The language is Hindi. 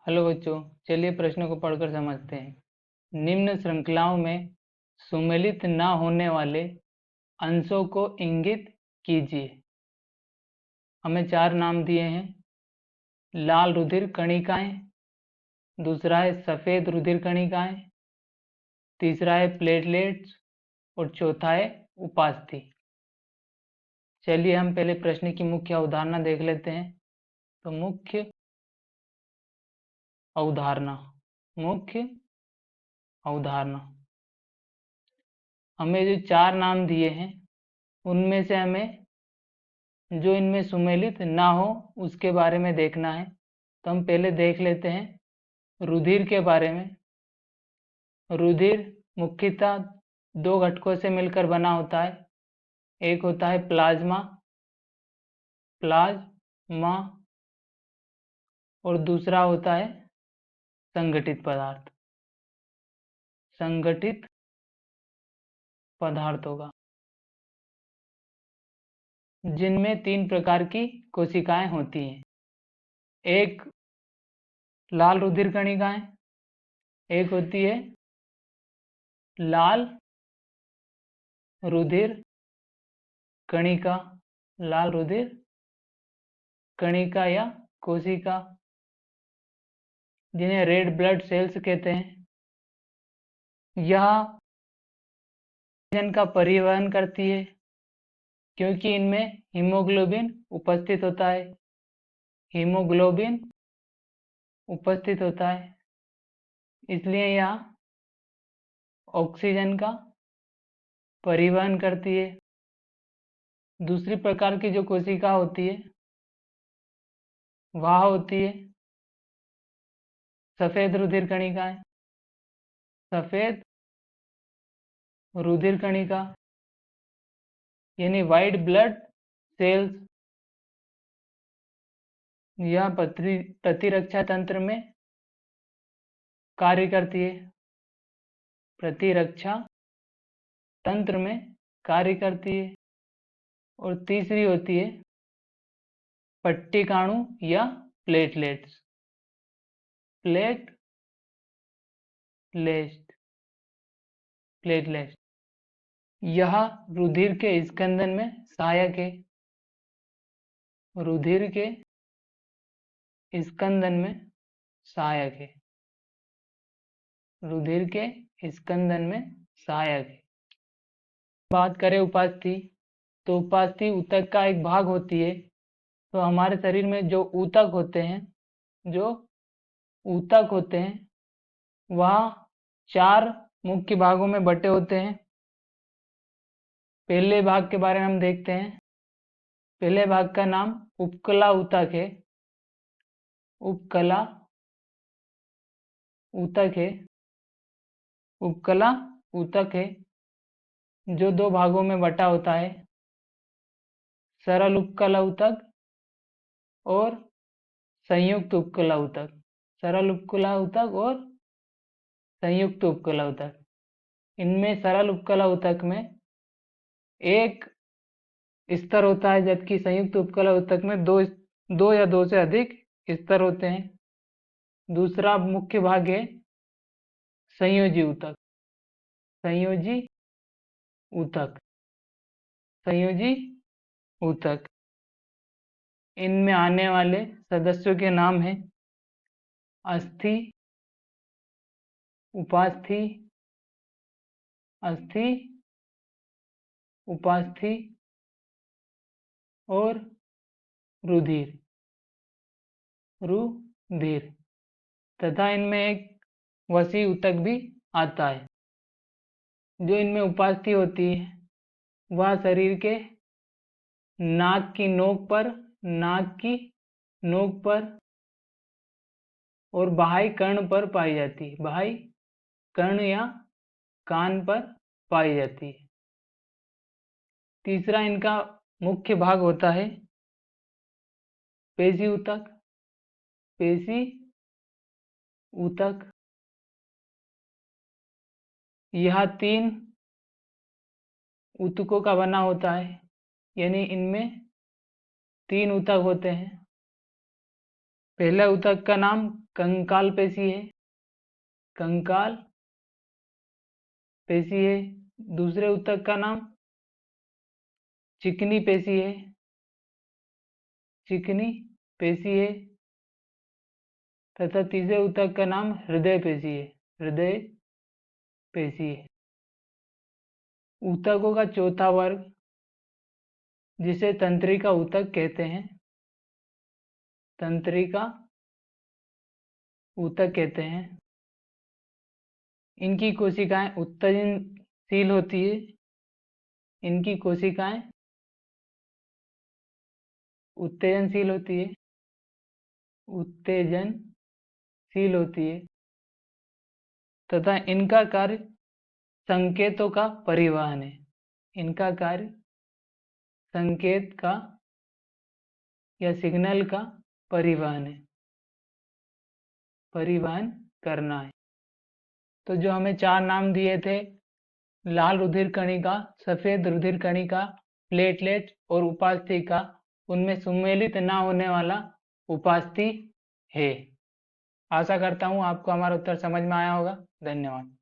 हेलो बच्चों, चलिए प्रश्नों को पढ़कर समझते हैं। निम्न श्रृंखलाओं में सुमेलित न होने वाले अंशों को इंगित कीजिए। हमें 4 नाम दिए हैं। लाल रुधिर कणिकाएं, दूसरा है सफेद रुधिर कणिकाएं, तीसरा है प्लेटलेट्स और चौथा है उपास्थि। चलिए हम पहले प्रश्न की मुख्य अवधारणा देख लेते हैं। तो मुख्य अवधारणा हमें जो 4 नाम दिए हैं उनमें से हमें जो इनमें सुमेलित ना हो उसके बारे में देखना है। तो हम पहले देख लेते हैं रुधिर के बारे में। रुधिर मुख्यतः 2 घटकों से मिलकर बना होता है। एक होता है प्लाज्मा और दूसरा होता है संगठित पदार्थों का, जिनमें 3 प्रकार की कोशिकाएं होती हैं। एक लाल रुधिर कणिकाएं, एक होती है लाल रुधिर कणिका या कोशिका, जिन्हें रेड ब्लड सेल्स कहते हैं। यह ऑक्सीजन का परिवहन करती है क्योंकि इनमें हीमोग्लोबिन उपस्थित होता है, इसलिए यह ऑक्सीजन का परिवहन करती है। दूसरी प्रकार की जो कोशिका होती है वह होती है सफेद रुधिर कणिका यानी व्हाइट ब्लड सेल्स। यह प्रतिरक्षा तंत्र में कार्य करती है। और तीसरी होती है पट्टिकाणु या प्लेटलेट्स। यह रुधिर के स्कंदन में सहायक है। बात करें उपास्थि, तो उपास्थि ऊतक का एक भाग होती है। तो हमारे शरीर में जो ऊतक होते हैं वह 4 मुख्य भागों में बटे होते हैं। पहले भाग के बारे में हम देखते हैं। पहले भाग का नाम उपकला ऊतक है, जो 2 भागों में बटा होता है, सरल उपकला ऊतक और संयुक्त उपकला ऊतक। इनमें सरल उपकला ऊतक में एक स्तर होता है, जबकि संयुक्त उपकला ऊतक में 2 या 2 से अधिक स्तर होते हैं। दूसरा मुख्य भाग है संयोजी ऊतक। इनमें आने वाले सदस्यों के नाम हैं अस्थि, उपास्थि और रुधिर तथा इनमें एक वसी ऊतक भी आता है। जो इनमें उपास्थि होती है वह शरीर के नाक की नोक पर और बाह्य कर्ण पर पाई जाती है। बाह्य कर्ण या कान पर पाई जाती है। तीसरा इनका मुख्य भाग होता है पेशी ऊतक। यह 3 ऊतकों का बना होता है, यानी इनमें 3 ऊतक होते हैं। पहला ऊतक का नाम कंकाल पेशी है, कंकाल पेशी है। दूसरे ऊतक का नाम चिकनी पेशी है, चिकनी पेशी है। तथा तीसरे ऊतक का नाम हृदय पेशी है, हृदय पेशी है। ऊतकों का चौथा वर्ग जिसे तंत्रिका ऊतक कहते हैं, तंत्रिका ऊतक कहते हैं। इनकी कोशिकाएं उत्तेजनशील होती है, इनकी कोशिकाएं उत्तेजनशील होती है, उत्तेजनशील होती है। तथा इनका कार्य संकेतों का परिवहन है, इनका कार्य संकेत का या सिग्नल का परिवहन है, परिवहन करना है। तो जो हमें 4 नाम दिए थे, लाल रुधिर कणिका, सफेद रुधिर कणिका, प्लेटलेट और उपास्थि, उनमें सुमेलित ना होने वाला उपास्थि है। आशा करता हूँ आपको हमारा उत्तर समझ में आया होगा। धन्यवाद।